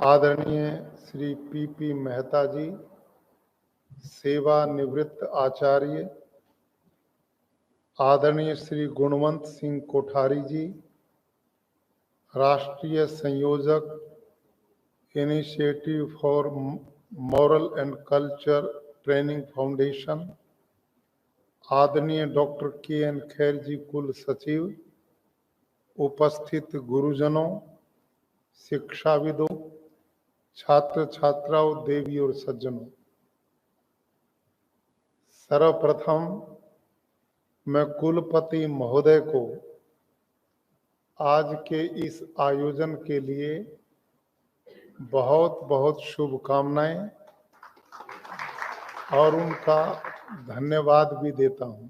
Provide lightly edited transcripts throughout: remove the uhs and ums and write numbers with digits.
आदरणीय श्री पी मेहता जी, सेवानिवृत्त आचार्य, आदरणीय श्री गुणवंत सिंह कोठारी जी, राष्ट्रीय संयोजक, initiative for moral and culture training foundation, आदरणीय डॉक्टर के.एन. खैर जी, कुल सचिव, उपस्थित गुरुजनों, शिक्षाविदों, छात्र छात्राओं, देवी और सज्जनों, सर्वप्रथम मैं कुलपति महोदय को आज के इस आयोजन के लिए बहुत बहुत शुभकामनाएं और उनका धन्यवाद भी देता हूं।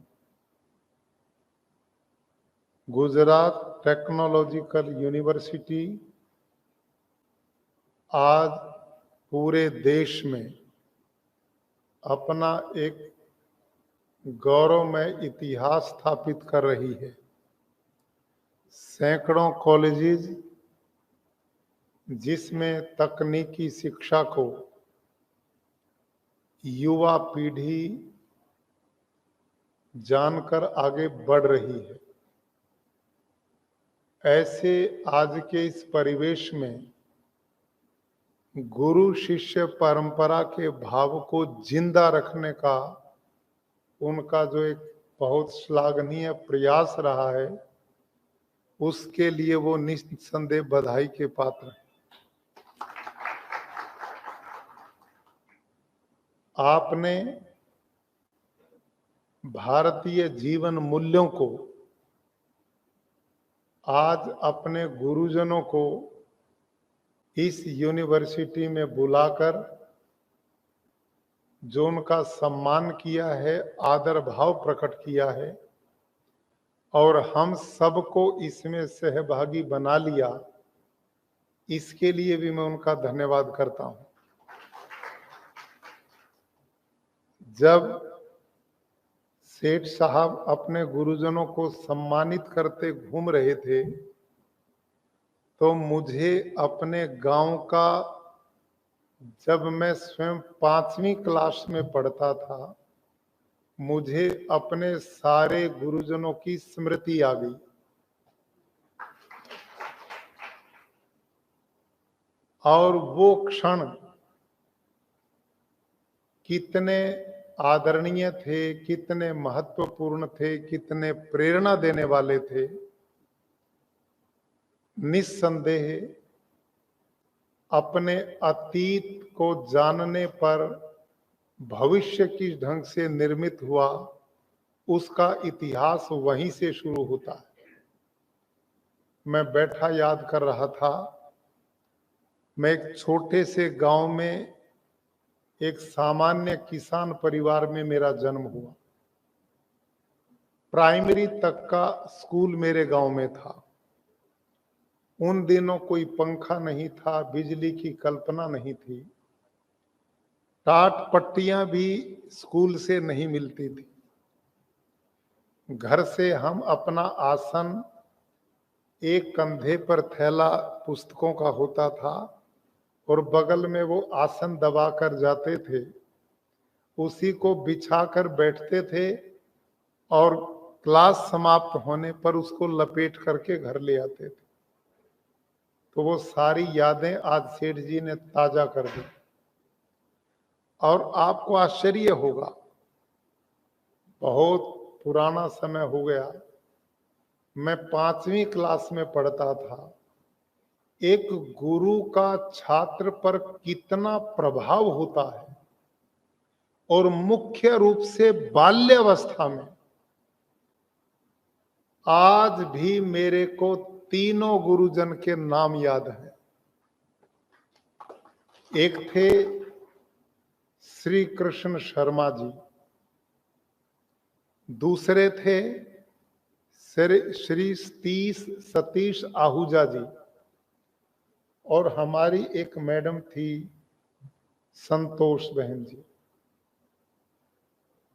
गुजरात टेक्नोलॉजिकल यूनिवर्सिटी आज पूरे देश में अपना एक गौरवमय इतिहास स्थापित कर रही है। सैकड़ों कॉलेजेस जिसमें तकनीकी शिक्षा को युवा पीढ़ी जानकर आगे बढ़ रही है। ऐसे आज के इस परिवेश में गुरु शिष्य परंपरा के भाव को जिंदा रखने का उनका जो एक बहुत श्लाघनीय प्रयास रहा है, उसके लिए वो निस्संदेह बधाई के पात्र हैं। आपने भारतीय जीवन मूल्यों को आज अपने गुरुजनों को इस यूनिवर्सिटी में बुलाकर जो उनका सम्मान किया है, आदर भाव प्रकट किया है और हम सबको इसमें सहभागी बना लिया, इसके लिए भी मैं उनका धन्यवाद करता हूं। जब सेठ साहब अपने गुरुजनों को सम्मानित करते घूम रहे थे तो मुझे अपने गांव का, जब मैं स्वयं 5वीं क्लास में पढ़ता था, मुझे अपने सारे गुरुजनों की स्मृति आ गई। और वो क्षण कितने आदरणीय थे, कितने महत्वपूर्ण थे, कितने प्रेरणा देने वाले थे। निस्संदेह अपने अतीत को जानने पर भविष्य किस ढंग से निर्मित हुआ, उसका इतिहास वहीं से शुरू होता है। मैं बैठा याद कर रहा था, मैं एक छोटे से गांव में एक सामान्य किसान परिवार में मेरा जन्म हुआ। प्राइमरी तक का स्कूल मेरे गांव में था। उन दिनों कोई पंखा नहीं था, बिजली की कल्पना नहीं थी, टाट पट्टियां भी स्कूल से नहीं मिलती थी। घर से हम अपना आसन, एक कंधे पर थैला पुस्तकों का होता था और बगल में वो आसन दबा कर जाते थे, उसी को बिछाकर बैठते थे और क्लास समाप्त होने पर उसको लपेट करके घर ले आते थे। तो वो सारी यादें आज सेठ जी ने ताजा कर दी। और आपको आश्चर्य होगा, बहुत पुराना समय हो गया, मैं 5वीं क्लास में पढ़ता था। एक गुरु का छात्र पर कितना प्रभाव होता है, और मुख्य रूप से बाल्यावस्था में। आज भी मेरे को तीनों गुरुजन के नाम याद हैं। एक थे श्री कृष्ण शर्मा जी, दूसरे थे श्री सतीश आहूजा जी, और हमारी एक मैडम थी संतोष बहन जी।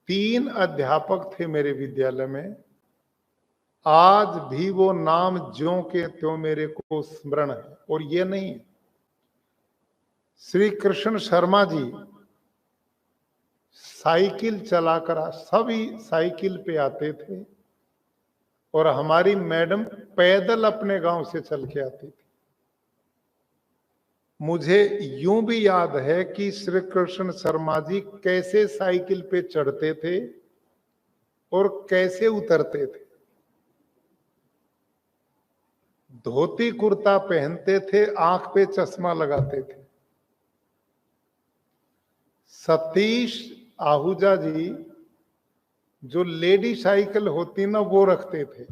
3 अध्यापक थे मेरे विद्यालय में। आज भी वो नाम ज्यों के त्यों मेरे को स्मरण है। और ये नहीं, श्री कृष्ण शर्मा जी साइकिल चलाकर सभी साइकिल पे आते थे और हमारी मैडम पैदल अपने गांव से चल के आती थी। मुझे यूं भी याद है कि श्री कृष्ण शर्मा जी कैसे साइकिल पे चढ़ते थे और कैसे उतरते थे। धोती कुर्ता पहनते थे, आंख पे चश्मा लगाते थे। सतीश आहूजा जी जो लेडी साइकिल होती ना वो रखते थे,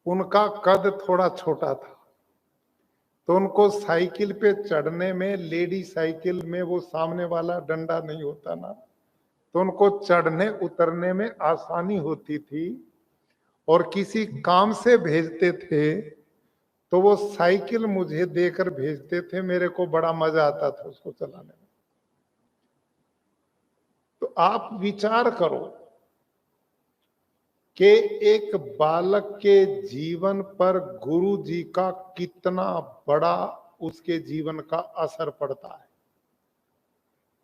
उनका कद थोड़ा छोटा था, तो उनको साइकिल पे चढ़ने में, लेडी साइकिल में वो सामने वाला डंडा नहीं होता ना, तो उनको चढ़ने उतरने में आसानी होती थी। और किसी काम से भेजते थे तो वो साइकिल मुझे देकर भेजते थे, मेरे को बड़ा मजा आता था उसको चलाने में। तो आप विचार करो कि एक बालक के जीवन पर गुरु जी का कितना बड़ा उसके जीवन का असर पड़ता है।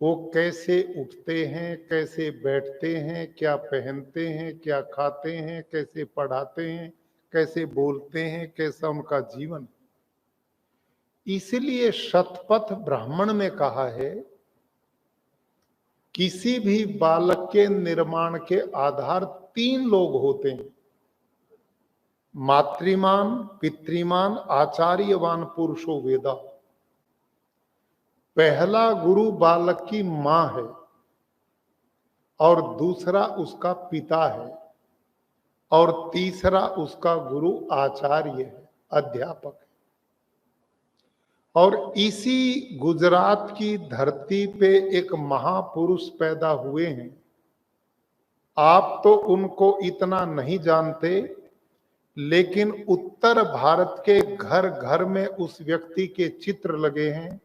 वो कैसे उठते हैं, कैसे बैठते हैं, क्या पहनते हैं, क्या खाते हैं, कैसे पढ़ाते हैं, कैसे बोलते हैं, कैसा उनका जीवन। इसलिए शतपथ ब्राह्मण में कहा है, किसी भी बालक के निर्माण के आधार 3 लोग होते हैं: मातृमान, पितृमान, आचार्यवान पुरुषो वेदा। पहला गुरु बालक की मां है और दूसरा उसका पिता है और तीसरा उसका गुरु आचार्य है, अध्यापक है। और इसी गुजरात की धरती पे एक महापुरुष पैदा हुए हैं। आप तो उनको इतना नहीं जानते, लेकिन उत्तर भारत के घर घर में उस व्यक्ति के चित्र लगे हैं।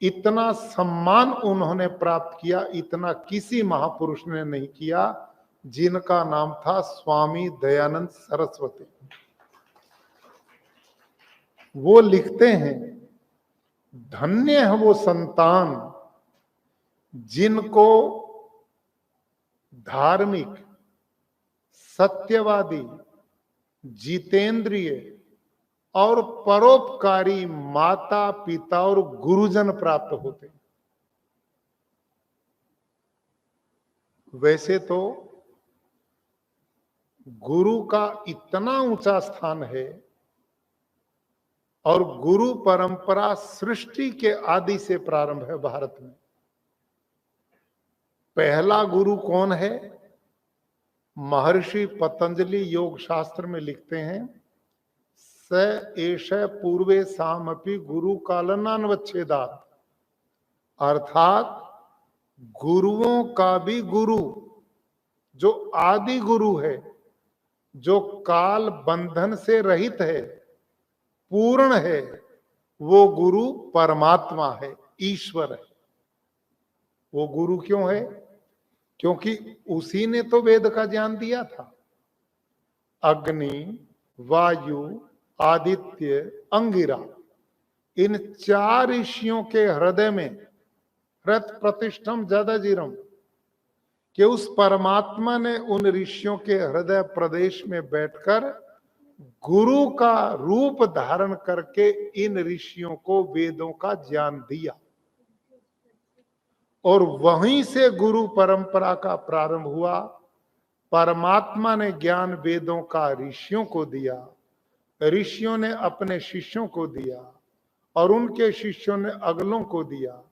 इतना सम्मान उन्होंने प्राप्त किया, इतना किसी महापुरुष ने नहीं किया, जिनका नाम था स्वामी दयानंद सरस्वती। वो लिखते हैं, धन्य है वो संतान जिनको धार्मिक, सत्यवादी, जितेंद्रिय और परोपकारी माता पिता और गुरुजन प्राप्त होते हैं। वैसे तो गुरु का इतना ऊंचा स्थान है और गुरु परंपरा सृष्टि के आदि से प्रारंभ है भारत में। पहला गुरु कौन है? महर्षि पतंजलि योग शास्त्र में लिखते हैं, स एष पूर्वे सामपि गुरु कालनान्वच्छेदात्। अर्थात गुरुओं का भी गुरु, जो आदि गुरु है, जो काल बंधन से रहित है, पूर्ण है, वो गुरु परमात्मा है, ईश्वर है। वो गुरु क्यों है? क्योंकि उसी ने तो वेद का ज्ञान दिया था। अग्नि, वायु, आदित्य, अंगिरा, इन 4 ऋषियों के हृदय में हृत प्रतिष्ठम जदजिरम, कि उस परमात्मा ने उन ऋषियों के हृदय प्रदेश में बैठकर गुरु का रूप धारण करके इन ऋषियों को वेदों का ज्ञान दिया। और वहीं से गुरु परंपरा का प्रारंभ हुआ। परमात्मा ने ज्ञान वेदों का ऋषियों को दिया, ऋषियों ने अपने शिष्यों को दिया और उनके शिष्यों ने अगलों को दिया,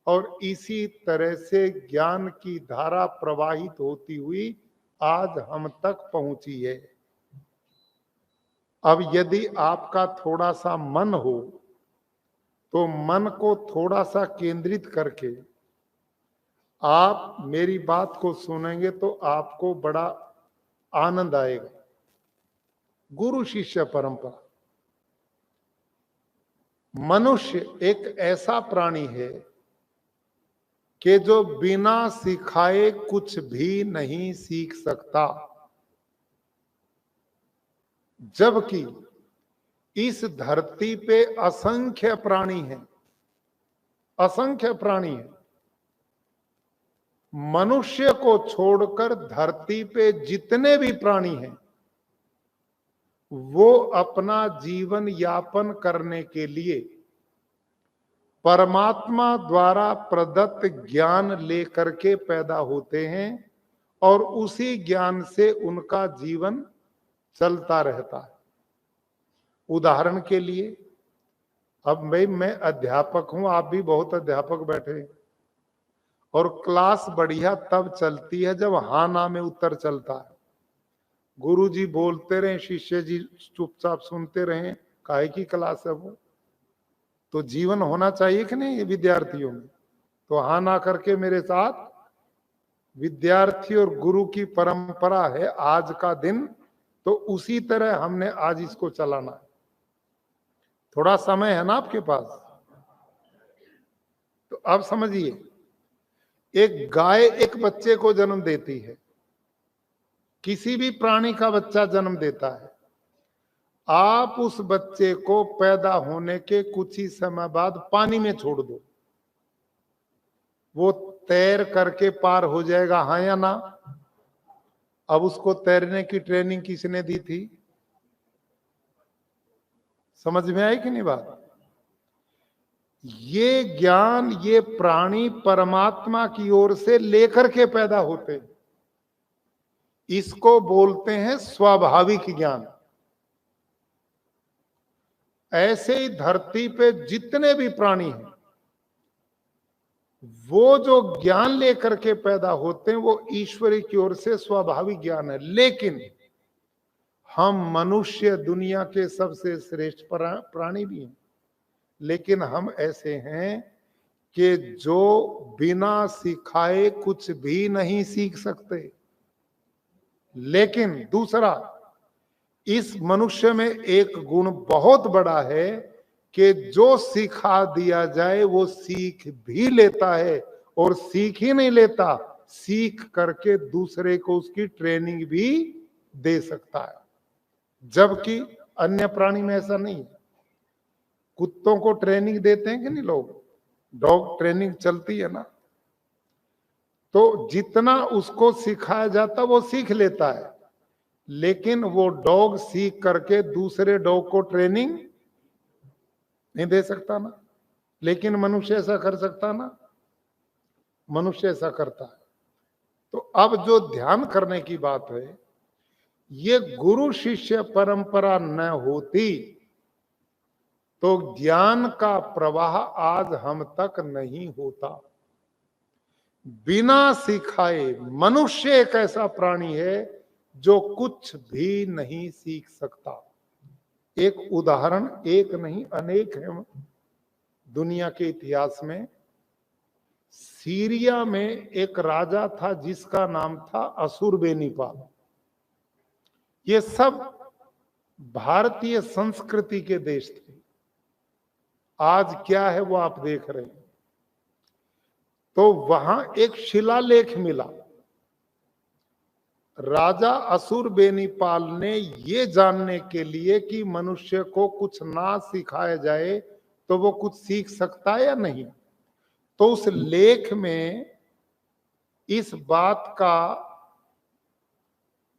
और इसी तरह से ज्ञान की धारा प्रवाहित होती हुई आज हम तक पहुंची है। अब यदि आपका थोड़ा सा मन हो तो मन को थोड़ा सा केंद्रित करके आप मेरी बात को सुनेंगे तो आपको बड़ा आनंद आएगा। गुरु शिष्य परंपरा। मनुष्य एक ऐसा प्राणी है कि जो बिना सिखाए कुछ भी नहीं सीख सकता, जबकि इस धरती पे असंख्य प्राणी हैं असंख्य प्राणी है। मनुष्य को छोड़कर धरती पे जितने भी प्राणी हैं वो अपना जीवन यापन करने के लिए परमात्मा द्वारा प्रदत्त ज्ञान लेकर के पैदा होते हैं और उसी ज्ञान से उनका जीवन चलता रहता है। उदाहरण के लिए, अब भाई मैं अध्यापक हूं, आप भी बहुत अध्यापक बैठे हैं, और क्लास बढ़िया तब चलती है जब हाँ ना में उत्तर चलता है। गुरु जी बोलते रहे, शिष्य जी चुपचाप सुनते रहे, काहे की क्लास है वो? तो जीवन होना चाहिए कि नहीं ये विद्यार्थियों में? तो हाँ ना करके मेरे साथ, विद्यार्थी और गुरु की परंपरा है आज का दिन, तो उसी तरह हमने आज इसको चलाना है। थोड़ा समय है ना आपके पास? तो अब समझिए, एक गाय एक बच्चे को जन्म देती है, किसी भी प्राणी का बच्चा जन्म देता है। आप उस बच्चे को पैदा होने के कुछ ही समय बाद पानी में छोड़ दो, वो तैर करके पार हो जाएगा, हाँ या ना? अब उसको तैरने की ट्रेनिंग किसने दी थी? समझ में आई कि नहीं बात? ये ज्ञान ये प्राणी परमात्मा की ओर से लेकर के पैदा होते हैं, इसको बोलते हैं स्वाभाविक ज्ञान। ऐसे ही धरती पे जितने भी प्राणी हैं वो जो ज्ञान लेकर के पैदा होते हैं वो ईश्वरी की ओर से स्वाभाविक ज्ञान है। लेकिन हम मनुष्य दुनिया के सबसे श्रेष्ठ प्राणी भी हैं, लेकिन हम ऐसे हैं कि जो बिना सिखाए कुछ भी नहीं सीख सकते। लेकिन दूसरा, इस मनुष्य में एक गुण बहुत बड़ा है कि जो सिखा दिया जाए वो सीख भी लेता है, और सीख ही नहीं लेता, सीख करके दूसरे को उसकी ट्रेनिंग भी दे सकता है। जबकि अन्य प्राणी में ऐसा नहीं है। कुत्तों को ट्रेनिंग देते हैं कि नहीं लोग? डॉग ट्रेनिंग चलती है ना, तो जितना उसको सिखाया जाता वो सीख लेता है, लेकिन वो डॉग सीख करके दूसरे डॉग को ट्रेनिंग नहीं दे सकता ना। लेकिन मनुष्य ऐसा कर सकता ना? मनुष्य ऐसा करता है। तो अब जो ध्यान करने की बात है, ये गुरु शिष्य परंपरा न होती तो ज्ञान का प्रवाह आज हम तक नहीं होता। बिना सिखाए मनुष्य एक ऐसा प्राणी है जो कुछ भी नहीं सीख सकता। एक उदाहरण, एक नहीं अनेक है दुनिया के इतिहास में। सीरिया में एक राजा था जिसका नाम था असुरबेनीपाल। ये सब भारतीय संस्कृति के देश थे। आज क्या है वो आप देख रहे हैं। तो वहां एक शिलालेख मिला। राजा असुरबेनीपाल ने ये जानने के लिए कि मनुष्य को कुछ ना सिखाया जाए तो वो कुछ सीख सकता है या नहीं, तो उस लेख में इस बात का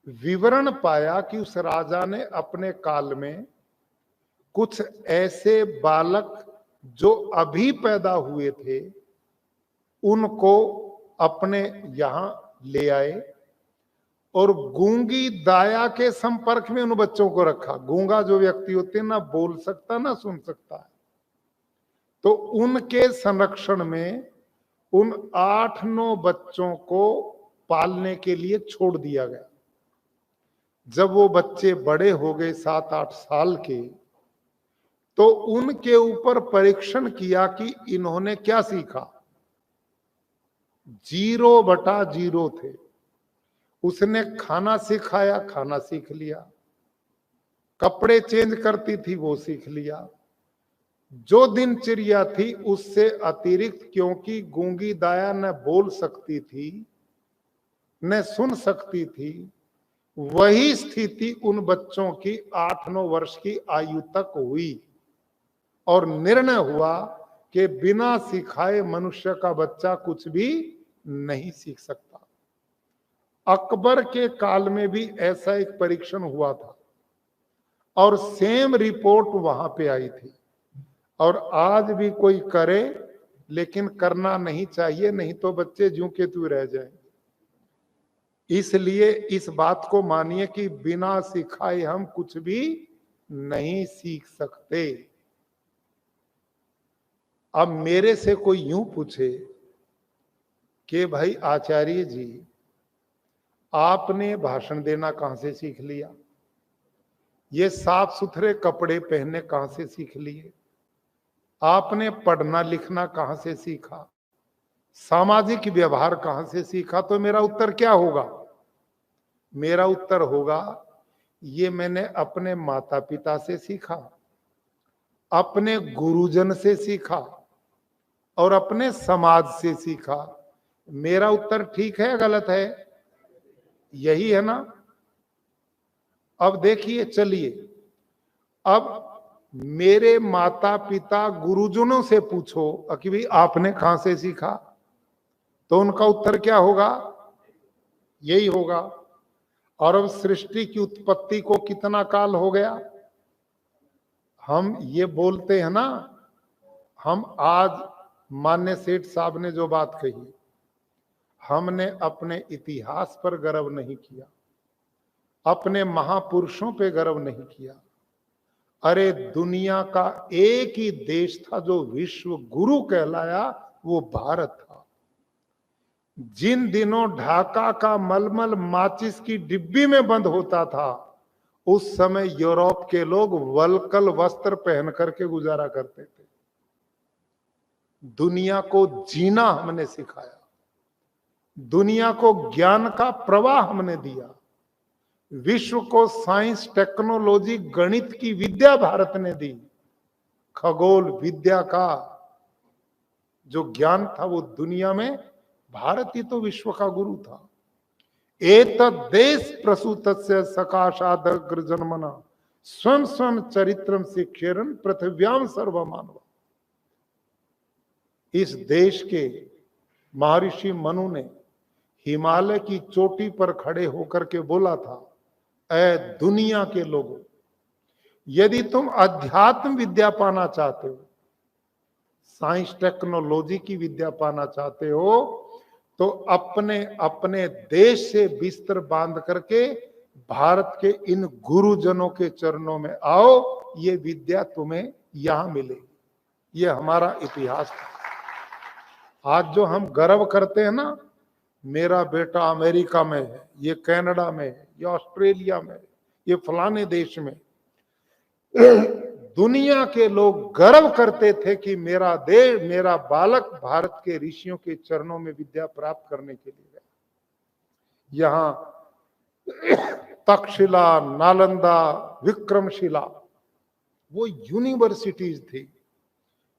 विवरण पाया कि उस राजा ने अपने काल में कुछ ऐसे बालक जो अभी पैदा हुए थे उनको अपने यहां ले आए और गूंगी दाया के संपर्क में उन बच्चों को रखा। गूंगा जो व्यक्ति होते हैं, ना बोल सकता ना सुन सकता है, तो उनके संरक्षण में उन 8-9 बच्चों को पालने के लिए छोड़ दिया गया। जब वो बच्चे बड़े हो गए 7-8 साल के, तो उनके ऊपर परीक्षण किया कि इन्होंने क्या सीखा। 0/0 थे। उसने खाना सिखाया, खाना सीख लिया। कपड़े चेंज करती थी, वो सीख लिया। जो दिनचर्या थी उससे अतिरिक्त, क्योंकि गूंगी दाया न बोल सकती थी न सुन सकती थी, वही स्थिति उन बच्चों की 8-9 वर्ष की आयु तक हुई और निर्णय हुआ कि बिना सिखाए मनुष्य का बच्चा कुछ भी नहीं सीख सकता। अकबर के काल में भी ऐसा एक परीक्षण हुआ था और सेम रिपोर्ट वहां पे आई थी। और आज भी कोई करे, लेकिन करना नहीं चाहिए, नहीं तो बच्चे ज्यों के त्यों रह जाएंगे। इसलिए इस बात को मानिए कि बिना सिखाए हम कुछ भी नहीं सीख सकते। अब मेरे से कोई यूं पूछे कि भाई आचार्य जी, आपने भाषण देना कहां से सीख लिया? ये साफ सुथरे कपड़े पहनने कहां से सीख लिए? आपने पढ़ना लिखना कहां से सीखा? सामाजिक व्यवहार कहां से सीखा? तो मेरा उत्तर क्या होगा? मेरा उत्तर होगा, ये मैंने अपने माता पिता से सीखा, अपने गुरुजन से सीखा और अपने समाज से सीखा। मेरा उत्तर ठीक है गलत है? यही है ना? अब देखिए, चलिए, अब मेरे माता पिता गुरुजनों से पूछो कि भाई आपने कहां से सीखा, तो उनका उत्तर क्या होगा? यही होगा। और अब सृष्टि की उत्पत्ति को कितना काल हो गया? हम ये बोलते हैं ना, हम आज मान्य सेठ साहब ने जो बात कही, हमने अपने इतिहास पर गर्व नहीं किया, अपने महापुरुषों पे गर्व नहीं किया। अरे दुनिया का एक ही देश था जो विश्व गुरु कहलाया, वो भारत था। जिन दिनों ढाका का मलमल माचिस की डिब्बी में बंद होता था, उस समय यूरोप के लोग वल्कल वस्त्र पहन करके गुजारा करते थे। दुनिया को जीना हमने सिखाया, दुनिया को ज्ञान का प्रवाह हमने दिया, विश्व को साइंस टेक्नोलॉजी गणित की विद्या भारत ने दी। खगोल विद्या का जो ज्ञान था वो दुनिया में भारत ही तो विश्व का गुरु था। एतद्देश प्रसूतस्य सकाशादग्र जन्मना स्वयं स्वयं चरित्रम शिक्षेरन पृथ्व्याम सर्वमानव। इस देश के महर्षि मनु ने हिमालय की चोटी पर खड़े होकर के बोला था, ऐ दुनिया के लोगों, यदि तुम अध्यात्म विद्या पाना चाहते हो, साइंस टेक्नोलॉजी की विद्या पाना चाहते हो, तो अपने अपने देश से बिस्तर बांध करके भारत के इन गुरुजनों के चरणों में आओ, ये विद्या तुम्हें यहां मिलेगी। ये हमारा इतिहास था। आज जो हम गर्व करते हैं ना, मेरा बेटा अमेरिका में है, ये कनाडा में है, ये ऑस्ट्रेलिया में है, ये फलाने देश में, दुनिया के लोग गर्व करते थे कि मेरा देश, मेरा बालक भारत के ऋषियों के चरणों में विद्या प्राप्त करने के लिए गया। यहां तक्षशिला, नालंदा, विक्रमशिला, वो यूनिवर्सिटीज थी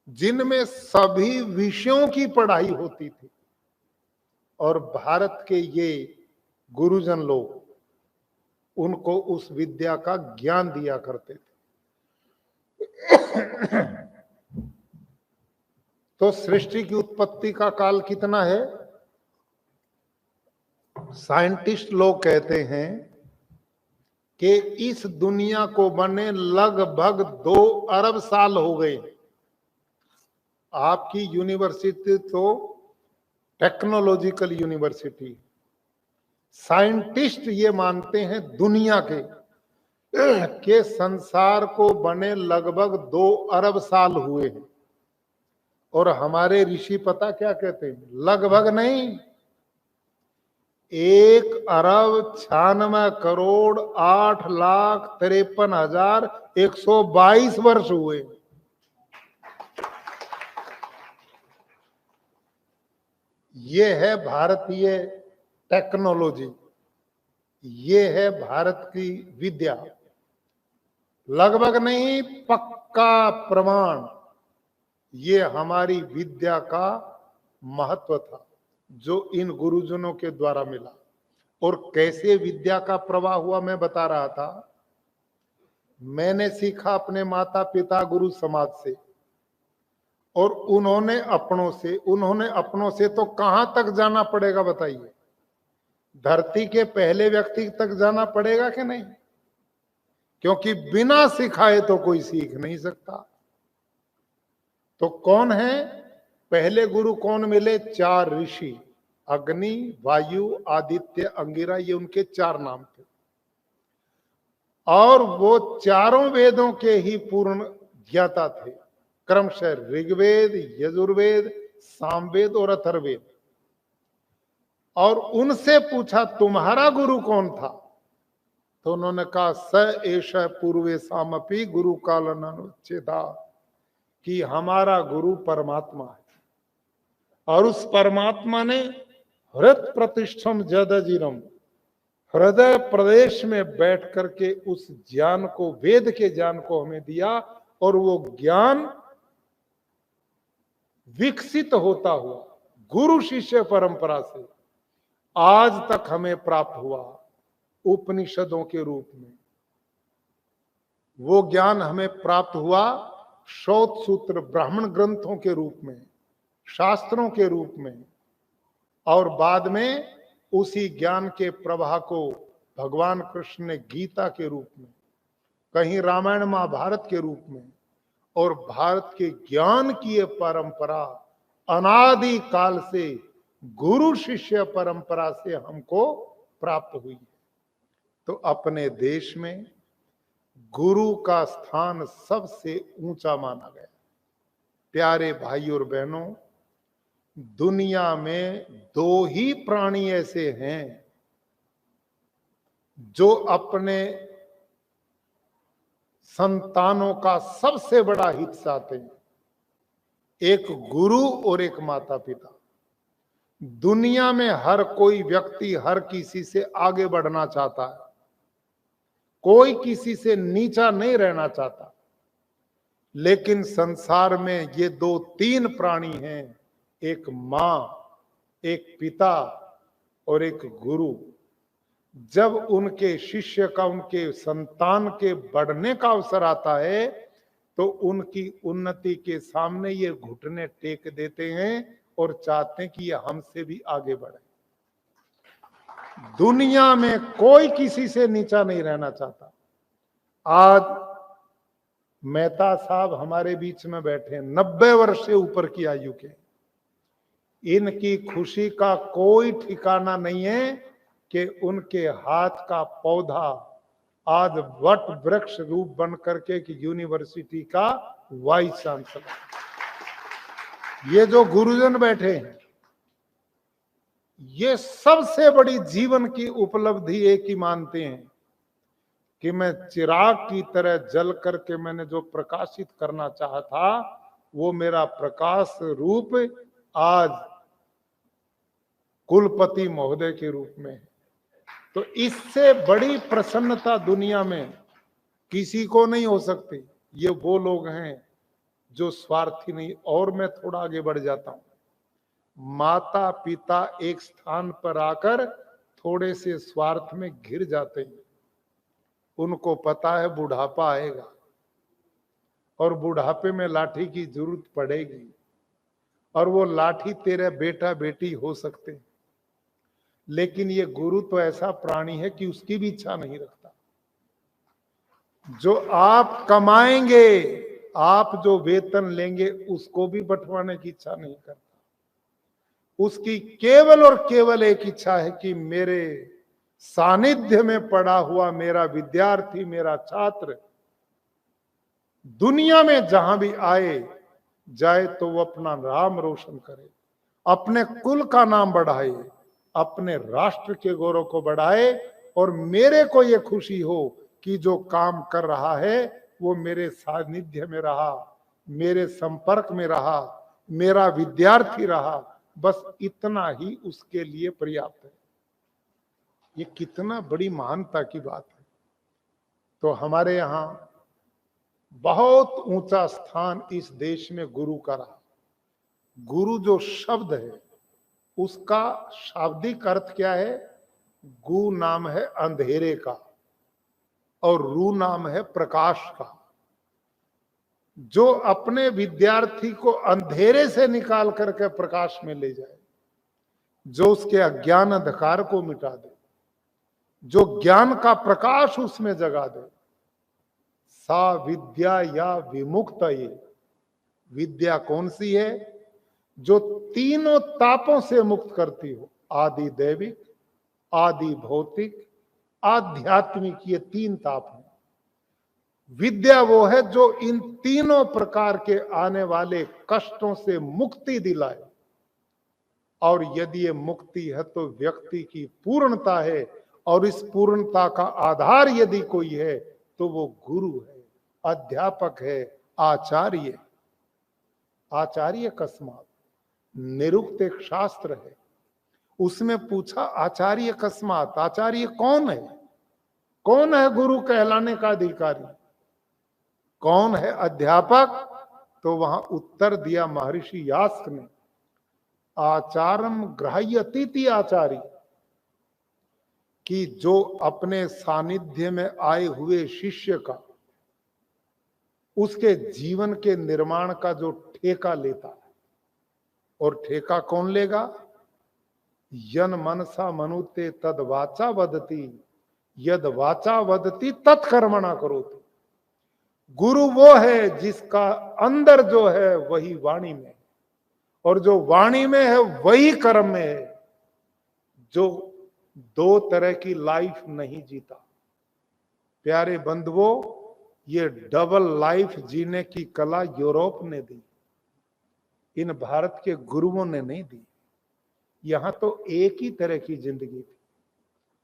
जिनमें सभी विषयों की पढ़ाई होती थी। और भारत के ये गुरुजन लोग उनको उस विद्या का ज्ञान दिया करते थे। तो सृष्टि की उत्पत्ति का काल कितना है? साइंटिस्ट लोग कहते हैं कि इस दुनिया को बने लगभग 2 अरब साल हो गए। आपकी यूनिवर्सिटी तो टेक्नोलॉजिकल यूनिवर्सिटी, साइंटिस्ट ये मानते हैं दुनिया के संसार को बने लगभग 2 अरब साल हुए हैं। और हमारे ऋषि पता क्या कहते हैं? लगभग नहीं, 1,98,53,122 वर्ष हुए। ये है भारतीय टेक्नोलॉजी, ये है भारत की विद्या। लगभग नहीं, पक्का प्रमाण। ये हमारी विद्या का महत्व था जो इन गुरुजनों के द्वारा मिला। और कैसे विद्या का प्रवाह हुआ मैं बता रहा था। मैंने सीखा अपने माता पिता गुरु समाज से, और उन्होंने अपनों से तो कहां तक जाना पड़ेगा बताइए? धरती के पहले व्यक्ति तक जाना पड़ेगा कि नहीं? क्योंकि बिना सिखाए तो कोई सीख नहीं सकता। तो कौन है पहले गुरु? कौन मिले? 4 ऋषि, अग्नि, वायु, आदित्य, अंगिरा, ये उनके 4 नाम थे। और वो चारों वेदों के ही पूर्ण ज्ञाता थे, क्रमशः ऋग्वेद, यजुर्वेद, सामवेद और अथर्ववेद। और उनसे पूछा तुम्हारा गुरु कौन था? तो उन्होंने कहा स एष पूर्वे सामपि गुरु कालन अनुच्छेदा, कि हमारा गुरु परमात्मा है। और उस परमात्मा ने हृत प्रतिष्ठम जदजिरम, हृदय प्रदेश में बैठ करके उस ज्ञान को, वेद के ज्ञान को हमें दिया। और वो ज्ञान विकसित होता हुआ गुरु शिष्य परंपरा से आज तक हमें प्राप्त हुआ उपनिषदों के रूप में। वो ज्ञान हमें प्राप्त हुआ श्रौत सूत्र ब्राह्मण ग्रंथों के रूप में, शास्त्रों के रूप में। और बाद में उसी ज्ञान के प्रवाह को भगवान कृष्ण ने गीता के रूप में, कहीं रामायण महाभारत के रूप में, और भारत के ज्ञान की ये परंपरा अनादि काल से गुरु शिष्य परंपरा से हमको प्राप्त हुई है। तो अपने देश में गुरु का स्थान सबसे ऊंचा माना गया। प्यारे भाई और बहनों, दुनिया में 2 ही प्राणी ऐसे हैं जो अपने संतानों का सबसे बड़ा हित चाहते हैं, एक गुरु और एक माता पिता। दुनिया में हर कोई व्यक्ति हर किसी से आगे बढ़ना चाहता है, कोई किसी से नीचा नहीं रहना चाहता। लेकिन संसार में ये 2-3 प्राणी हैं, एक मां, एक पिता और एक गुरु। जब उनके शिष्य का, उनके संतान के बढ़ने का अवसर आता है तो उनकी उन्नति के सामने ये घुटने टेक देते हैं और चाहते हैं कि ये हमसे भी आगे बढ़े। दुनिया में कोई किसी से नीचा नहीं रहना चाहता। आज मेहता साहब हमारे बीच में बैठे हैं, 90 वर्ष से ऊपर की आयु के। इनकी खुशी का कोई ठिकाना नहीं है कि उनके हाथ का पौधा आज वट वृक्ष रूप बन करके एक यूनिवर्सिटी का वाइस चांसलर। ये जो गुरुजन बैठे हैं, ये सबसे बड़ी जीवन की उपलब्धि एक ही मानते हैं कि मैं चिराग की तरह जल करके मैंने जो प्रकाशित करना चाहा था, वो मेरा प्रकाश रूप आज कुलपति महोदय के रूप में है। तो इससे बड़ी प्रसन्नता दुनिया में किसी को नहीं हो सकती। ये वो लोग हैं जो स्वार्थी नहीं। और मैं थोड़ा आगे बढ़ जाता हूं, माता पिता एक स्थान पर आकर थोड़े से स्वार्थ में घिर जाते हैं। उनको पता है बुढ़ापा आएगा और बुढ़ापे में लाठी की जरूरत पड़ेगी, और वो लाठी तेरे बेटा बेटी हो सकते हैं। लेकिन ये गुरु तो ऐसा प्राणी है कि उसकी भी इच्छा नहीं रखता। जो आप कमाएंगे, आप जो वेतन लेंगे, उसको भी बंटवाने की इच्छा नहीं करता। उसकी केवल और केवल एक इच्छा है कि मेरे सानिध्य में पड़ा हुआ मेरा विद्यार्थी, मेरा छात्र दुनिया में जहां भी आए जाए तो वो अपना नाम रोशन करे, अपने कुल का नाम बढ़ाए, अपने राष्ट्र के गौरव को बढ़ाए। और मेरे को ये खुशी हो कि जो काम कर रहा है वो मेरे सानिध्य में रहा, मेरे संपर्क में रहा, मेरा विद्यार्थी रहा। बस इतना ही उसके लिए पर्याप्त है। ये कितना बड़ी महानता की बात है। तो हमारे यहां बहुत ऊंचा स्थान इस देश में गुरु का रहा। गुरु जो शब्द है उसका शाब्दिक अर्थ क्या है? गु नाम है अंधेरे का और रू नाम है प्रकाश का। जो अपने विद्यार्थी को अंधेरे से निकाल करके प्रकाश में ले जाए, जो उसके अज्ञान अंधकार को मिटा दे, जो ज्ञान का प्रकाश उसमें जगा दे, सा विद्या या विमुक्त। ये विद्या कौन सी है? जो तीनों तापों से मुक्त करती हो, आदि दैविक, आदि भौतिक, आध्यात्मिक, ये तीन ताप हैं। विद्या वो है जो इन तीनों प्रकार के आने वाले कष्टों से मुक्ति दिलाए। और यदि ये मुक्ति है तो व्यक्ति की पूर्णता है, और इस पूर्णता का आधार यदि कोई है तो वो गुरु है, अध्यापक है, आचार्य। आचार्य कस्मात, निरुक्त एक शास्त्र है, उसमें पूछा आचार्य कस्मात, आचार्य कौन है? कौन है गुरु कहलाने का अधिकारी? कौन है अध्यापक? तो वहां उत्तर दिया महर्षि यास्क ने, आचारम ग्राह्यतीति आचार्य, कि जो अपने सानिध्य में आए हुए शिष्य का, उसके जीवन के निर्माण का जो ठेका लेता है। और ठेका कौन लेगा? यन मनसा मनुते तद वाचा वदती, यद वाचा वदती तत्कर्मणा करोति। गुरु वो है जिसका अंदर जो है वही वाणी में, और जो वाणी में है वही कर्म में है। जो दो तरह की लाइफ नहीं जीता। प्यारे बंधुओं, ये डबल लाइफ जीने की कला यूरोप ने दी, इन भारत के गुरुओं ने नहीं दी। यहां तो एक ही तरह की जिंदगी थी।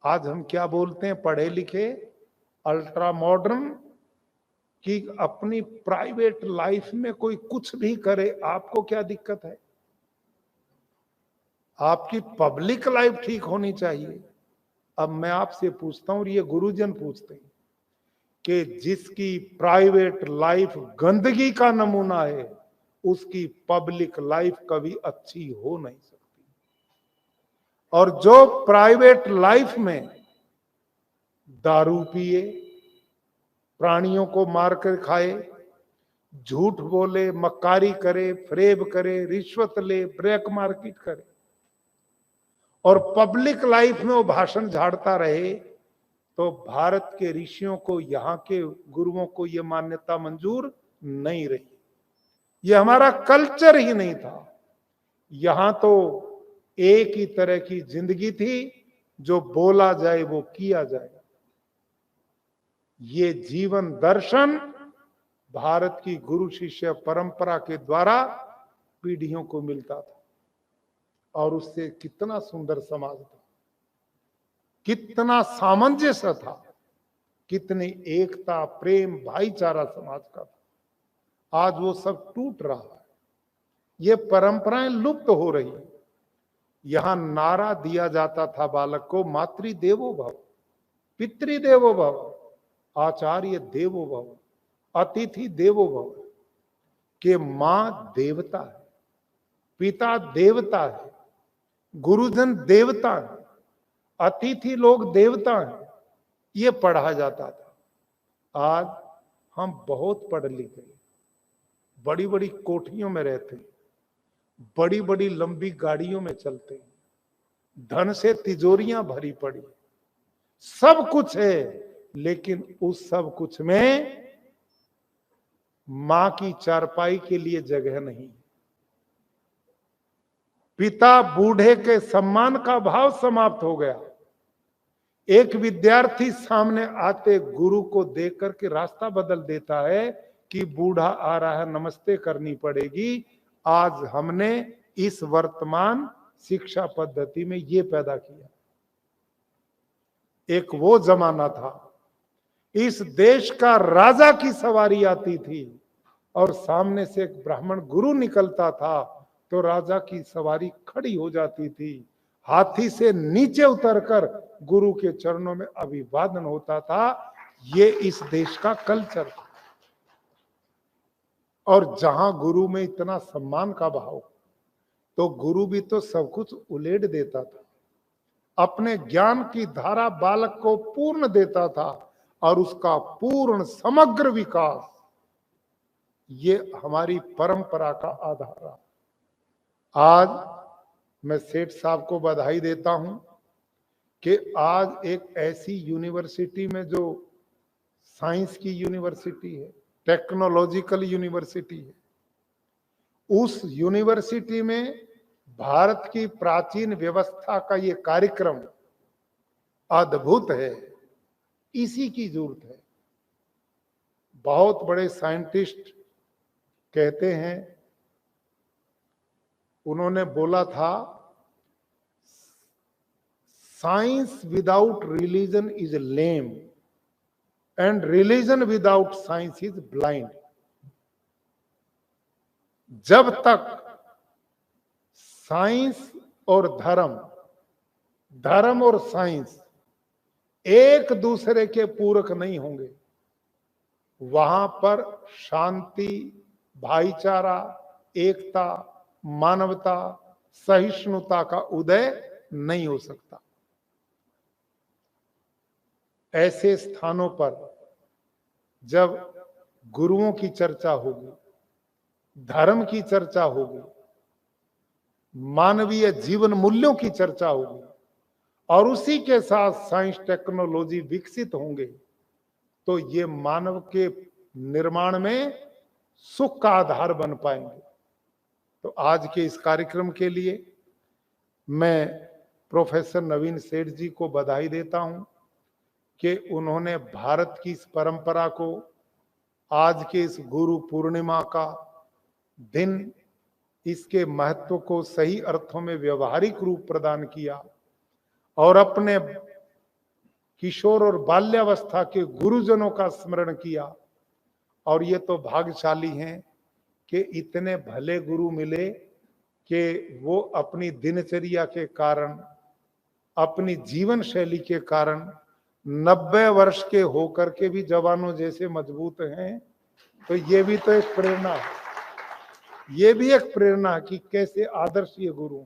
आज हम क्या बोलते हैं, पढ़े लिखे, अल्ट्रा मॉडर्न, कि अपनी प्राइवेट लाइफ में कोई कुछ भी करे, आपको क्या दिक्कत है? आपकी पब्लिक लाइफ ठीक होनी चाहिए। अब मैं आपसे पूछता हूं, और ये गुरुजन पूछते हैं, कि जिसकी प्राइवेट लाइफ गंदगी का नमूना है, उसकी पब्लिक लाइफ कभी अच्छी हो नहीं सकती। और जो प्राइवेट लाइफ में दारू पिए, प्राणियों को मारकर खाए, झूठ बोले, मक्कारी करे, फरेब करे, रिश्वत ले, ब्लैक मार्केट करे, और पब्लिक लाइफ में वो भाषण झाड़ता रहे, तो भारत के ऋषियों को, यहाँ के गुरुओं को ये मान्यता मंजूर नहीं रही। ये हमारा कल्चर ही नहीं था। यहां तो एक ही तरह की जिंदगी थी, जो बोला जाए वो किया जाए। ये जीवन दर्शन भारत की गुरु शिष्य परंपरा के द्वारा पीढ़ियों को मिलता था। और उससे कितना सुंदर समाज था, कितना सामंजस्य था, कितनी एकता, प्रेम, भाईचारा समाज का था। आज वो सब टूट रहा है, ये परंपराएं लुप्त हो रही है। यहां नारा दिया जाता था बालक को, मातृदेवो भव, पितृदेवो भव, आचार्य देवो भव, अतिथि देवो भव। के मां देवता है, पिता देवता है, गुरुजन देवता है, अतिथि लोग देवता हैं, ये पढ़ा जाता था। आज हम बहुत पढ़ लिखे, बड़ी बड़ी कोठियों में रहते हैं, बड़ी बड़ी लंबी गाड़ियों में चलते हैं, धन से तिजोरियां भरी पड़ी, सब कुछ है, लेकिन उस सब कुछ में मां की चारपाई के लिए जगह नहीं। पिता बूढ़े के सम्मान का भाव समाप्त हो गया। एक विद्यार्थी सामने आते गुरु को देख करके रास्ता बदल देता है कि बूढ़ा आ रहा है, नमस्ते करनी पड़ेगी। आज हमने इस वर्तमान शिक्षा पद्धति में ये पैदा किया। एक वो जमाना था, इस देश का राजा की सवारी आती थी और सामने से एक ब्राह्मण गुरु निकलता था तो राजा की सवारी खड़ी हो जाती थी, हाथी से नीचे उतरकर गुरु के चरणों में अभिवादन होता था। ये इस देश का कल्चर था। और जहां गुरु में इतना सम्मान का भाव, तो गुरु भी तो सब कुछ उलेट देता था, अपने ज्ञान की धारा बालक को पूर्ण देता था, और उसका पूर्ण समग्र विकास ये हमारी परंपरा का आधार रहा। आज मैं सेठ साहब को बधाई देता हूं कि आज एक ऐसी यूनिवर्सिटी में जो साइंस की यूनिवर्सिटी है, टेक्नोलॉजिकल यूनिवर्सिटी है, उस यूनिवर्सिटी में भारत की प्राचीन व्यवस्था का ये कार्यक्रम अद्भुत है। इसी की जरूरत है। बहुत बड़े साइंटिस्ट कहते हैं, उन्होंने बोला था, science without religion is lame and religion without science is blind. जब तक साइंस और धर्म और साइंस एक दूसरे के पूरक नहीं होंगे, वहां पर शांति, भाईचारा, एकता, मानवता, सहिष्णुता का उदय नहीं हो सकता। ऐसे स्थानों पर जब गुरुओं की चर्चा होगी, धर्म की चर्चा होगी, मानवीय जीवन मूल्यों की चर्चा होगी और उसी के साथ साइंस टेक्नोलॉजी विकसित होंगे, तो ये मानव के निर्माण में सुख का आधार बन पाएंगे। तो आज के इस कार्यक्रम के लिए मैं प्रोफेसर नवीन सेठ जी को बधाई देता हूं कि उन्होंने भारत की इस परंपरा को आज के इस गुरु पूर्णिमा का दिन, इसके महत्व को सही अर्थों में व्यवहारिक रूप प्रदान किया और अपने किशोर और बाल्यावस्था के गुरुजनों का स्मरण किया। और ये तो भाग्यशाली हैं कि इतने भले गुरु मिले कि वो अपनी दिनचर्या के कारण, अपनी जीवन शैली के कारण 90 वर्ष के होकर के भी जवानों जैसे मजबूत हैं। तो ये भी तो एक प्रेरणा है, ये भी एक प्रेरणा कि कैसे आदर्श ये गुरु।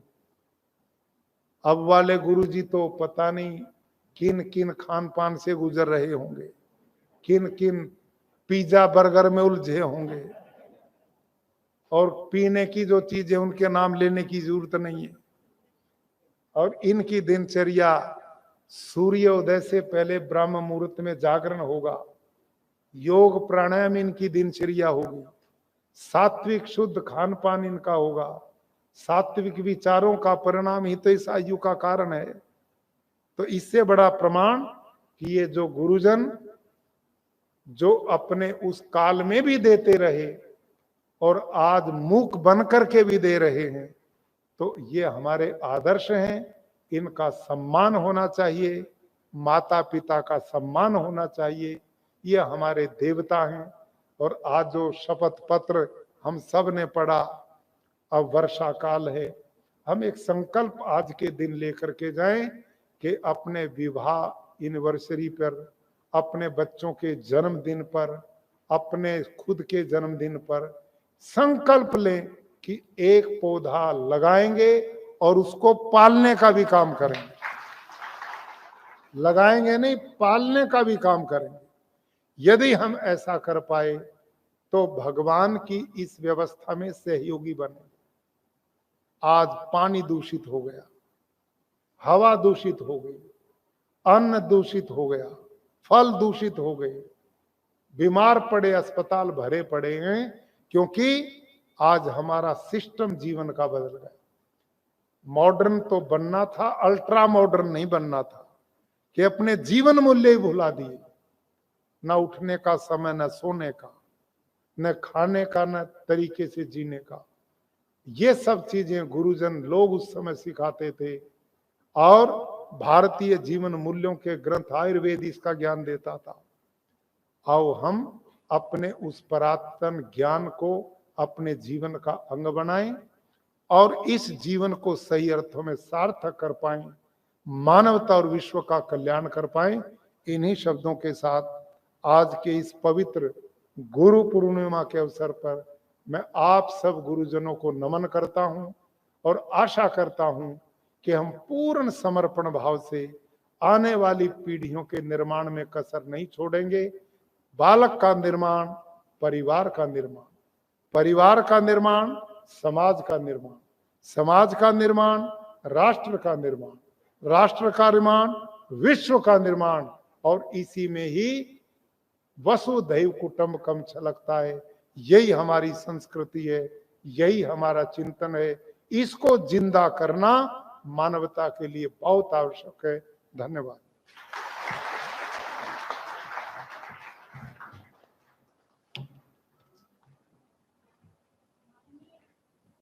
अब वाले गुरु जी तो पता नहीं किन किन खान पान से गुजर रहे होंगे, किन किन पिज्जा बर्गर में उलझे होंगे, और पीने की जो चीजें उनके नाम लेने की जरूरत नहीं है। और इनकी दिनचर्या, सूर्योदय से पहले ब्रह्म मुहूर्त में जागरण होगा, योग प्राणायाम इनकी दिनचर्या होगी, सात्विक शुद्ध खान पान इनका होगा, सात्विक विचारों का परिणाम ही तो इस आयु का कारण है। तो इससे बड़ा प्रमाण कि ये जो गुरुजन जो अपने उस काल में भी देते रहे और आज मूक बन करके भी दे रहे हैं, तो ये हमारे आदर्श हैं। इनका सम्मान होना चाहिए, माता पिता का सम्मान होना चाहिए, ये हमारे देवता हैं। और आज जो शपथ पत्र हम सब ने पढ़ा, अब वर्षा काल है, हम एक संकल्प आज के दिन लेकर के जाएं कि अपने विवाह एनिवर्सरी पर, अपने बच्चों के जन्मदिन पर, अपने खुद के जन्मदिन पर संकल्प लें कि एक पौधा लगाएंगे और उसको पालने का भी काम करेंगे। लगाएंगे नहीं, पालने का भी काम करेंगे। यदि हम ऐसा कर पाए तो भगवान की इस व्यवस्था में सहयोगी बने। आज पानी दूषित हो गया, हवा दूषित हो गई, अन्न दूषित हो गया, फल दूषित हो गए, बीमार पड़े, अस्पताल भरे पड़े हैं, क्योंकि आज हमारा सिस्टम जीवन का बदल गया। मॉडर्न तो बनना था, अल्ट्रा मॉडर्न नहीं बनना था कि अपने जीवन मूल्य ही भुला दिए। न उठने का समय, न सोने का, न खाने का, न तरीके से जीने का। ये सब चीजें गुरुजन लोग उस समय सिखाते थे और भारतीय जीवन मूल्यों के ग्रंथ आयुर्वेद इसका ज्ञान देता था। आओ हम अपने उस पुरातन ज्ञान को अपने जीवन का अंग बनाएं और इस जीवन को सही अर्थों में सार्थक कर पाएं, मानवता और विश्व का कल्याण कर पाएं। इन्हीं शब्दों के साथ आज के इस पवित्र गुरु पूर्णिमा के अवसर पर मैं आप सब गुरुजनों को नमन करता हूं और आशा करता हूं कि हम पूर्ण समर्पण भाव से आने वाली पीढ़ियों के निर्माण में कसर नहीं छोड़ेंगे। बालक का निर्माण, परिवार का निर्माण, परिवार का निर्माण, समाज का निर्माण, समाज का निर्माण, राष्ट्र का निर्माण, राष्ट्र का निर्माण, विश्व का निर्माण, और इसी में ही वसुधैव कुटुंबकम छलकता है। यही हमारी संस्कृति है, यही हमारा चिंतन है। इसको जिंदा करना मानवता के लिए बहुत आवश्यक है। धन्यवाद।